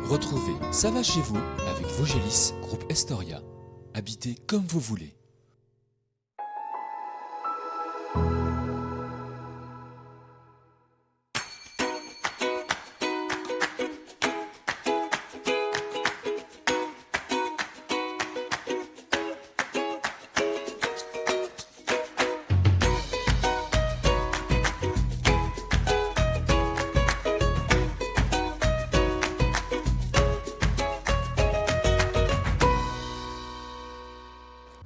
Retrouvez Ça va chez vous avec Vogélis, groupe Estoria. Habitez comme vous voulez.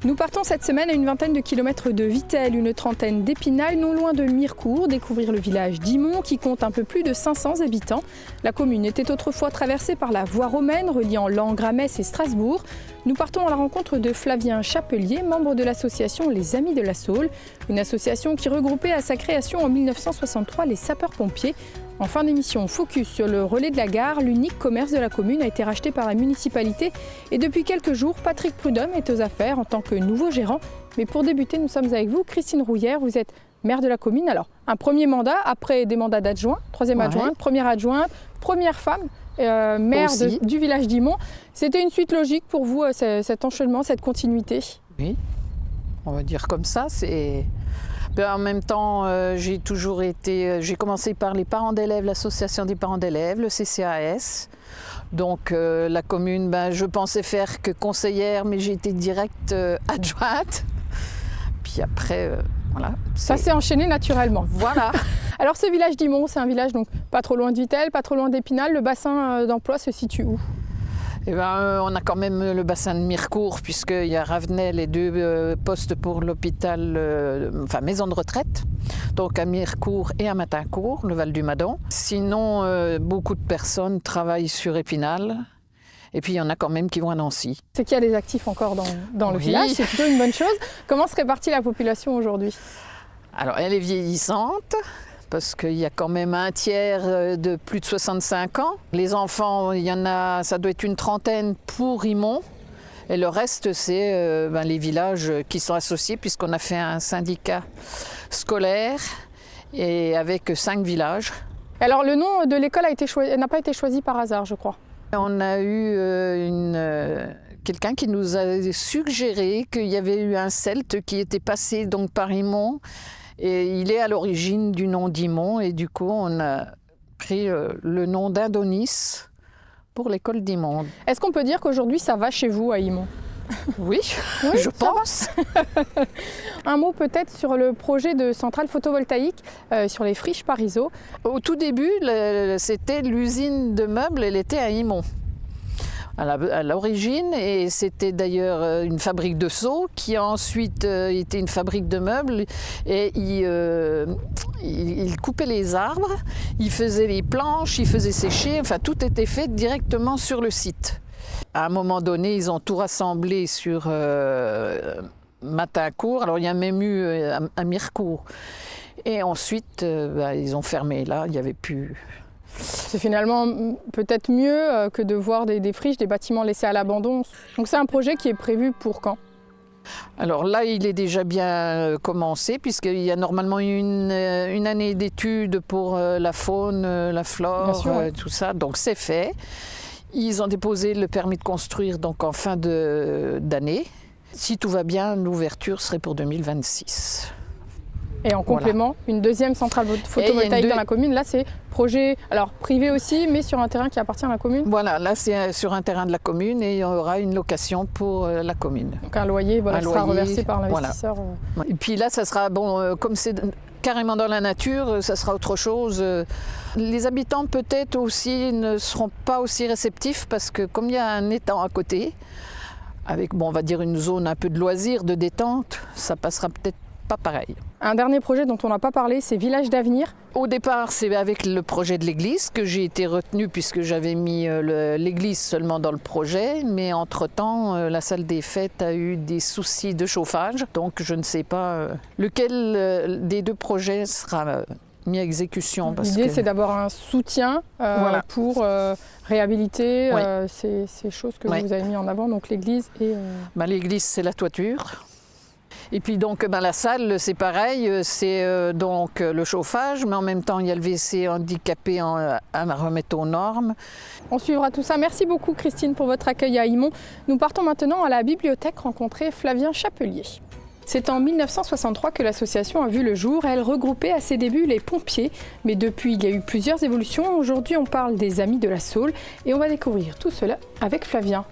Nous partons cette semaine à une vingtaine de kilomètres de Vittel, une trentaine d'Épinal, non loin de Mirecourt, découvrir le village d'Imont qui compte un peu plus de 500 habitants. La commune était autrefois traversée par la voie romaine reliant Langres à Metz et Strasbourg. Nous partons à la rencontre de Flavien Chapelier, membre de l'association Les Amis de la Saule, une association qui regroupait à sa création en 1963 les sapeurs-pompiers. En fin d'émission, focus sur le relais de la gare, l'unique commerce de la commune a été racheté par la municipalité et depuis quelques jours, Patrick Prudhomme est aux affaires en tant que nouveau gérant. Mais pour débuter, nous sommes avec vous, Christine Rouillère, vous êtes maire de la commune. Alors, un premier mandat, après des mandats d'adjoint, troisième adjointe, première adjointe, première femme, maire du village d'Imont. C'était une suite logique pour vous, cet enchaînement, cette continuité? Oui, on va dire comme ça, c'est... En même temps, j'ai commencé par les parents d'élèves, l'association des parents d'élèves, le CCAS. Donc la commune, je pensais faire que conseillère, mais j'ai été direct adjointe. Puis après, voilà. Ça s'est enchaîné naturellement. Voilà. Alors ce village d'Imont, c'est un village donc pas trop loin de Vittel, pas trop loin d'Épinal. Le bassin d'emploi se situe où? On a quand même le bassin de Mirecourt, puisqu'il y a Ravenel et deux postes pour l'hôpital, maison de retraite, donc à Mirecourt et à Matincourt, le Val du Madon. Sinon, beaucoup de personnes travaillent sur Épinal, et puis il y en a quand même qui vont à Nancy. C'est qu'il y a des actifs encore dans le village, c'est plutôt une bonne chose. Comment se répartit la population aujourd'hui? Alors, elle est vieillissante, parce qu'il y a quand même un tiers de plus de 65 ans. Les enfants, il y en a, ça doit être une trentaine pour Imont. Et le reste, c'est les villages qui sont associés, puisqu'on a fait un syndicat scolaire et avec 5 villages. Alors le nom de l'école n'a pas été choisi par hasard, je crois. On a eu quelqu'un qui nous a suggéré qu'il y avait eu un celte qui était passé donc par Imont. Et il est à l'origine du nom d'Imont et du coup on a pris le nom d'Adonis pour l'école d'Imont. Est-ce qu'on peut dire qu'aujourd'hui ça va chez vous à Imont? Oui, je pense. Un mot peut-être sur le projet de centrale photovoltaïque sur les friches Parisot. Au tout début, c'était l'usine de meubles, elle était à Imont. À l'origine, et c'était d'ailleurs une fabrique de seaux qui a ensuite été une fabrique de meubles, et il coupait les arbres, il faisait les planches, il faisait sécher, enfin tout était fait directement sur le site. À un moment donné, ils ont tout rassemblé sur Matincourt, alors il y a même eu à Mirecourt, et ensuite ils ont fermé là, il n'y avait plus... C'est finalement peut-être mieux que de voir des friches, des bâtiments laissés à l'abandon. Donc c'est un projet qui est prévu pour quand? Alors là, il est déjà bien commencé, puisqu'il y a normalement une année d'études pour la faune, la flore, tout ça. Donc c'est fait. Ils ont déposé le permis de construire donc en fin d'année. Si tout va bien, l'ouverture serait pour 2026. Et en complément, une deuxième centrale photovoltaïque dans la commune. Là, c'est projet privé aussi, mais sur un terrain qui appartient à la commune. Voilà, là, c'est sur un terrain de la commune et il y aura une location pour la commune. Donc un loyer sera reversé par l'investisseur. Et puis là, ça sera, comme c'est carrément dans la nature, ça sera autre chose. Les habitants, peut-être aussi, ne seront pas aussi réceptifs parce que comme il y a un étang à côté, avec, on va dire, une zone un peu de loisirs, de détente, ça passera peut-être pas pareil. Un dernier projet dont on n'a pas parlé, c'est Village d'avenir. Au départ, c'est avec le projet de l'église que j'ai été retenue puisque j'avais mis l'église seulement dans le projet. Mais entre-temps, la salle des fêtes a eu des soucis de chauffage. Donc je ne sais pas lequel des deux projets sera mis à exécution. L'idée, c'est d'avoir un soutien pour réhabiliter ces choses que vous avez mis en avant, donc l'église et... L'église, c'est la toiture. Et puis donc la salle, c'est pareil, c'est donc le chauffage, mais en même temps il y a le WC handicapé à remettre aux normes. On suivra tout ça. Merci beaucoup Christine pour votre accueil à Imont. Nous partons maintenant à la bibliothèque rencontrer Flavien Chapelier. C'est en 1963 que l'association a vu le jour. Elle regroupait à ses débuts les pompiers, mais depuis il y a eu plusieurs évolutions. Aujourd'hui on parle des Amis de la Saule et on va découvrir tout cela avec Flavien.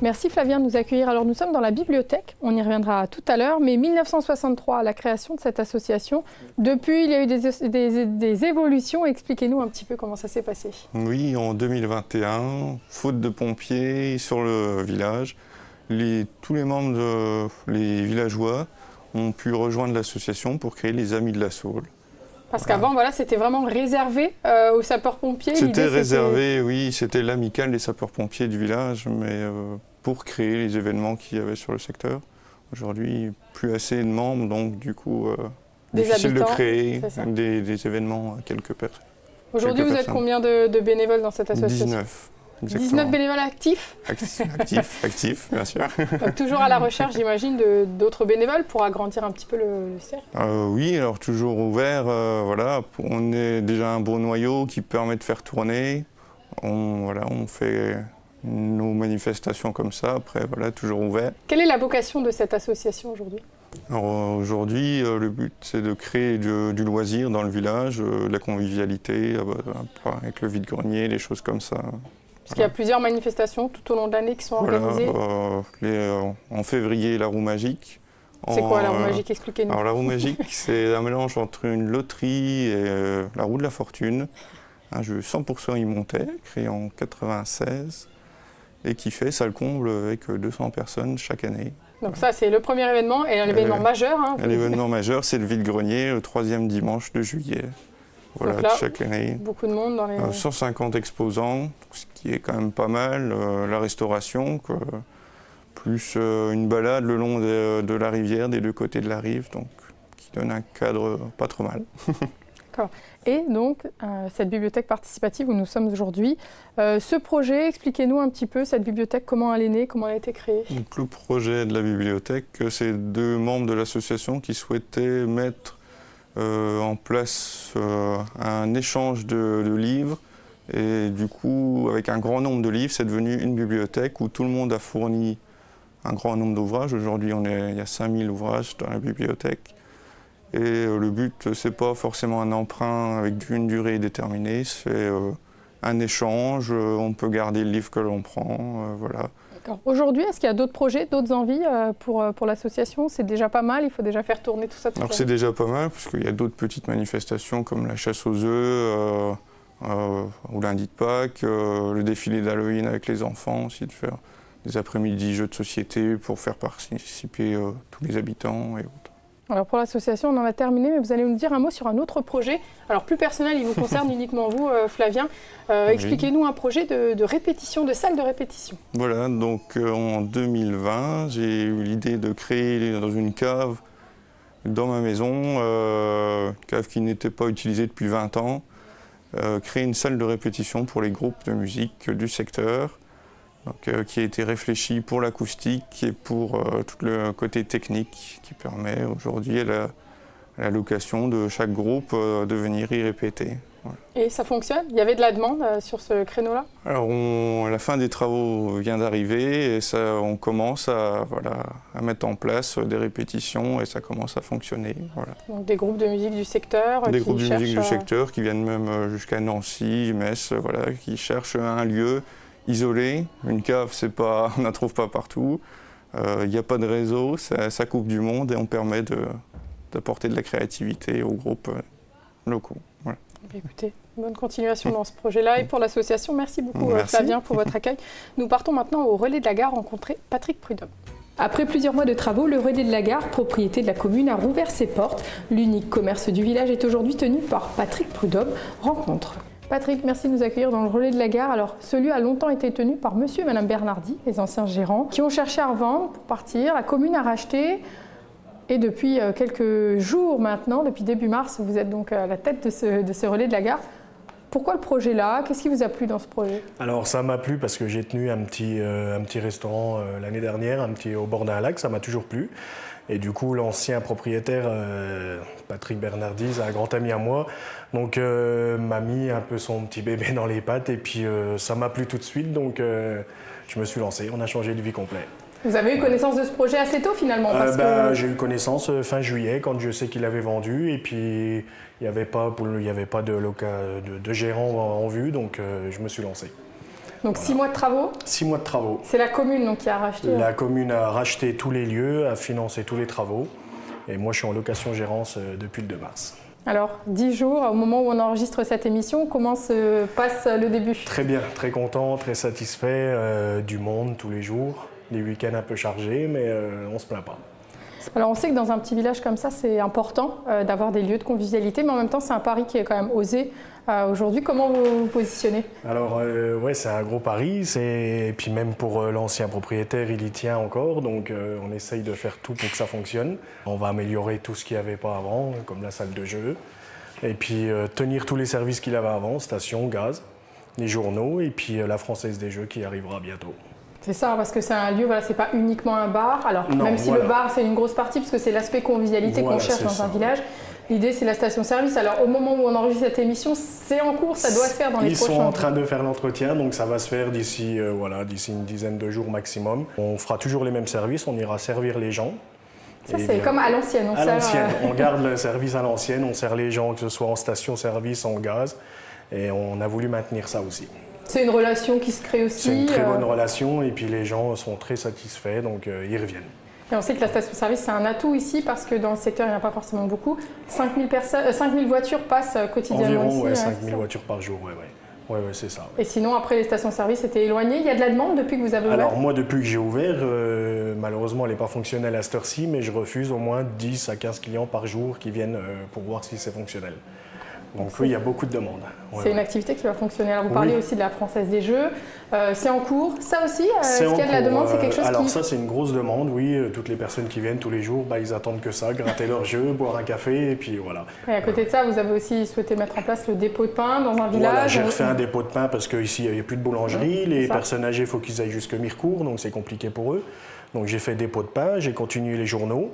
Merci Flavien de nous accueillir. Alors nous sommes dans la bibliothèque, on y reviendra tout à l'heure, mais 1963, la création de cette association. Depuis, il y a eu des évolutions. Expliquez-nous un petit peu comment ça s'est passé. Oui, en 2021, faute de pompiers sur le village, tous les membres, les villageois, ont pu rejoindre l'association pour créer les Amis de la Saule. Parce qu'avant, voilà, c'était vraiment réservé aux sapeurs-pompiers. C'était réservé, oui, c'était l'amicale des sapeurs-pompiers du village, mais pour créer les événements qu'il y avait sur le secteur. Aujourd'hui, plus assez de membres, donc du coup, difficile de créer des événements à quelques personnes. Aujourd'hui, vous êtes combien de bénévoles dans cette association? 19. Exactement. 19 bénévoles actifs? Actifs, bien sûr. Donc, toujours à la recherche, j'imagine, d'autres bénévoles pour agrandir un petit peu le cercle? Oui, alors toujours ouvert. Voilà, on est déjà un bon noyau qui permet de faire tourner. On fait nos manifestations comme ça, après, voilà, toujours ouvert. Quelle est la vocation de cette association aujourd'hui? Alors aujourd'hui, le but, c'est de créer du loisir dans le village, de la convivialité, avec le vide-grenier, des choses comme ça. Parce qu'il y a plusieurs manifestations tout au long de l'année qui sont organisées. En février, la roue magique. C'est quoi la roue magique? Expliquez-nous. Alors la roue magique, c'est un mélange entre une loterie et la roue de la fortune. Un jeu 100% immontais, créé en 1996, et qui fait, ça le comble, avec 200 personnes chaque année. Donc ça, c'est le premier événement, et un événement majeur. L'événement majeur, c'est le vide-grenier, le 3e dimanche de juillet. Voilà, donc là, chaque année. Beaucoup de monde dans les... 150 exposants, ce qui est quand même pas mal. La restauration, plus une balade le long de la rivière, des deux côtés de la rive, donc qui donne un cadre pas trop mal. D'accord. Et donc, cette bibliothèque participative où nous sommes aujourd'hui, ce projet, expliquez-nous un petit peu cette bibliothèque, comment elle est née, comment elle a été créée. Donc, le projet de la bibliothèque, c'est 2 membres de l'association qui souhaitaient mettre en place un échange de livres. Et du coup, avec un grand nombre de livres, c'est devenu une bibliothèque où tout le monde a fourni un grand nombre d'ouvrages. Aujourd'hui, il y a 5000 ouvrages dans la bibliothèque. Et le but, c'est pas forcément un emprunt avec une durée déterminée, c'est un échange, on peut garder le livre que l'on prend, voilà. D'accord. Aujourd'hui, est-ce qu'il y a d'autres projets, d'autres envies pour l'association? C'est déjà pas mal, il faut déjà faire tourner tout ça. Alors c'est déjà pas mal, parce qu'il y a d'autres petites manifestations comme la chasse aux œufs, au lundi de Pâques, le défilé d'Halloween avec les enfants, aussi de faire des après-midi jeux de société pour faire participer tous les habitants et autres. Alors pour l'association, on en a terminé, mais vous allez nous dire un mot sur un autre projet. Alors plus personnel, il vous concerne uniquement vous, Flavien. Oui. Expliquez-nous un projet de répétition, de salle de répétition. Voilà, donc en 2020, j'ai eu l'idée de créer dans une cave dans ma maison, une cave qui n'était pas utilisée depuis 20 ans, créer une salle de répétition pour les groupes de musique du secteur. Donc, qui a été réfléchi pour l'acoustique et pour tout le côté technique qui permet aujourd'hui à la location de chaque groupe de venir y répéter. Voilà. Et ça fonctionne? Il y avait de la demande sur ce créneau-là? Alors la fin des travaux vient d'arriver et on commence à mettre en place des répétitions et ça commence à fonctionner. Voilà. Donc des groupes de musique du secteur? Des groupes de musique du secteur qui viennent même jusqu'à Nancy, Metz, voilà, qui cherchent un lieu isolé. Une cave, on n'en trouve pas partout. Il n'y a pas de réseau, ça coupe du monde et on permet d'apporter de la créativité aux groupes locaux. Voilà. Écoutez, bonne continuation dans ce projet-là et pour l'association. Merci beaucoup Flavien pour votre accueil. Nous partons maintenant au Relais de la Gare rencontrer Patrick Prudhomme. Après plusieurs mois de travaux, le Relais de la Gare, propriété de la commune, a rouvert ses portes. L'unique commerce du village est aujourd'hui tenu par Patrick Prudhomme. Rencontre. Patrick, merci de nous accueillir dans le Relais de la Gare. Alors, ce lieu a longtemps été tenu par monsieur et madame Bernardi, les anciens gérants, qui ont cherché à revendre pour partir. La commune a racheté. Et depuis quelques jours maintenant, depuis début mars, vous êtes donc à la tête de ce Relais de la Gare. Pourquoi le projet là? Qu'est-ce qui vous a plu dans ce projet? Alors ça m'a plu parce que j'ai tenu un petit restaurant l'année dernière, au bord d'un lac, ça m'a toujours plu. Et du coup, l'ancien propriétaire, Patrick Bernardis, un grand ami à moi, donc m'a mis un peu son petit bébé dans les pattes et puis ça m'a plu tout de suite, donc je me suis lancé, on a changé de vie complet. Vous avez eu connaissance de ce projet assez tôt finalement J'ai eu connaissance fin juillet quand je sais qu'il avait vendu et puis il n'y avait pas de gérant en vue, donc je me suis lancé. Donc voilà. 6 mois de travaux? 6 mois de travaux. C'est la commune donc, qui a racheté? La commune a racheté tous les lieux, a financé tous les travaux et moi je suis en location-gérance depuis le 2 mars. Alors, 10 jours, au moment où on enregistre cette émission, comment se passe le début? Très bien, très content, très satisfait, du monde tous les jours, des week-ends un peu chargés, mais on ne se plaint pas. Alors on sait que dans un petit village comme ça, c'est important d'avoir des lieux de convivialité, mais en même temps c'est un pari qui est quand même osé. Aujourd'hui, comment vous vous positionnez? Alors ouais, c'est un gros pari, et puis même pour l'ancien propriétaire, il y tient encore, donc on essaye de faire tout pour que ça fonctionne. On va améliorer tout ce qu'il n'y avait pas avant, comme la salle de jeu, et puis tenir tous les services qu'il avait avant, station, gaz, les journaux, et puis la Française des Jeux qui arrivera bientôt. C'est ça, parce que c'est un lieu, voilà, c'est pas uniquement un bar. Alors, non, même si voilà. Le bar, c'est une grosse partie, parce que c'est l'aspect convivialité qu'on cherche dans un village. L'idée, c'est la station-service. Alors, au moment où on enregistre cette émission, c'est en cours, ça doit se faire dans les prochains jours. Ils sont en train de faire l'entretien, donc ça va se faire d'ici une dizaine de jours maximum. On fera toujours les mêmes services, on ira servir les gens. Ça, c'est comme à l'ancienne. On garde le service à l'ancienne, on sert les gens, que ce soit en station-service, en gaz, et on a voulu maintenir ça aussi. C'est une relation qui se crée aussi. C'est une très bonne relation et puis les gens sont très satisfaits, donc ils reviennent. Et on sait que la station-service, c'est un atout ici parce que dans le secteur, il n'y en a pas forcément beaucoup. 5000 voitures passent quotidiennement environ, ici. Environ 5000 voitures par jour, ouais, c'est ça. Ouais. Et sinon, après, les stations-service étaient éloignées. Il y a de la demande depuis que vous avez ouvert? Alors moi, depuis que j'ai ouvert, malheureusement, elle n'est pas fonctionnelle à cette heure-ci, mais je refuse au moins 10 à 15 clients par jour qui viennent pour voir si c'est fonctionnel. Donc oui, il y a beaucoup de demandes. C'est une activité qui va fonctionner. Alors vous parlez aussi de la Française des Jeux. C'est en cours. Ça aussi, est-ce qu'il y a de la demande? C'est quelque chose Alors ça, c'est une grosse demande, oui. Toutes les personnes qui viennent tous les jours, ils attendent que ça, gratter leur jeu, boire un café, et puis voilà. Et à côté de ça, vous avez aussi souhaité mettre en place le dépôt de pain dans un village? Voilà, j'ai refait un dépôt de pain parce qu'ici, il n'y a plus de boulangerie. Les personnes âgées, il faut qu'ils aillent jusque Mirecourt, donc c'est compliqué pour eux. Donc j'ai fait dépôt de pain, j'ai continué les journaux.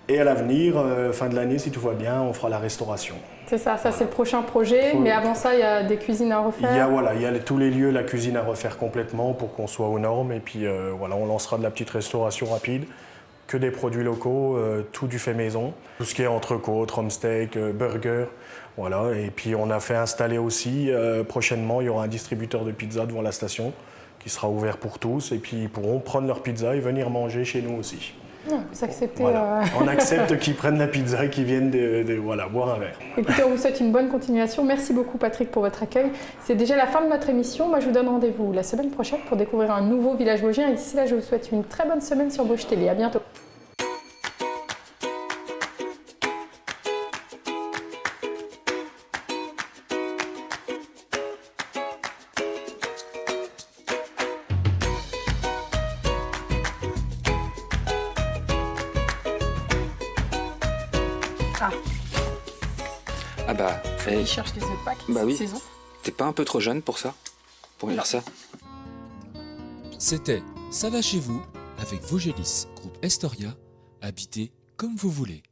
Et à l'avenir, fin de l'année, si tout va bien, on fera la restauration. C'est ça, c'est le prochain projet. Mais avant ça, il y a des cuisines à refaire. Il y a tous les lieux, la cuisine à refaire complètement pour qu'on soit aux normes. Et puis on lancera de la petite restauration rapide, que des produits locaux, tout du fait maison. Tout ce qui est entrecôte, steak, burger. Voilà. Et puis on a fait installer aussi, prochainement, il y aura un distributeur de pizza devant la station qui sera ouvert pour tous. Et puis ils pourront prendre leur pizza et venir manger chez nous aussi. Vous acceptez, voilà. On accepte qu'ils prennent la pizza et qu'ils viennent boire un verre. Écoutez, on vous souhaite une bonne continuation. Merci beaucoup Patrick pour votre accueil. C'est déjà la fin de notre émission. Moi, je vous donne rendez-vous la semaine prochaine pour découvrir un nouveau village vosgien. Et d'ici là, je vous souhaite une très bonne semaine sur Vosges Télé. À bientôt. Ah bah, Il cherche les œufs de Pâques, bah oui. saison. T'es pas un peu trop jeune pour ça? Pour lire ça? C'était Ça va chez vous avec Vosgelis, groupe Estoria, habitez comme vous voulez.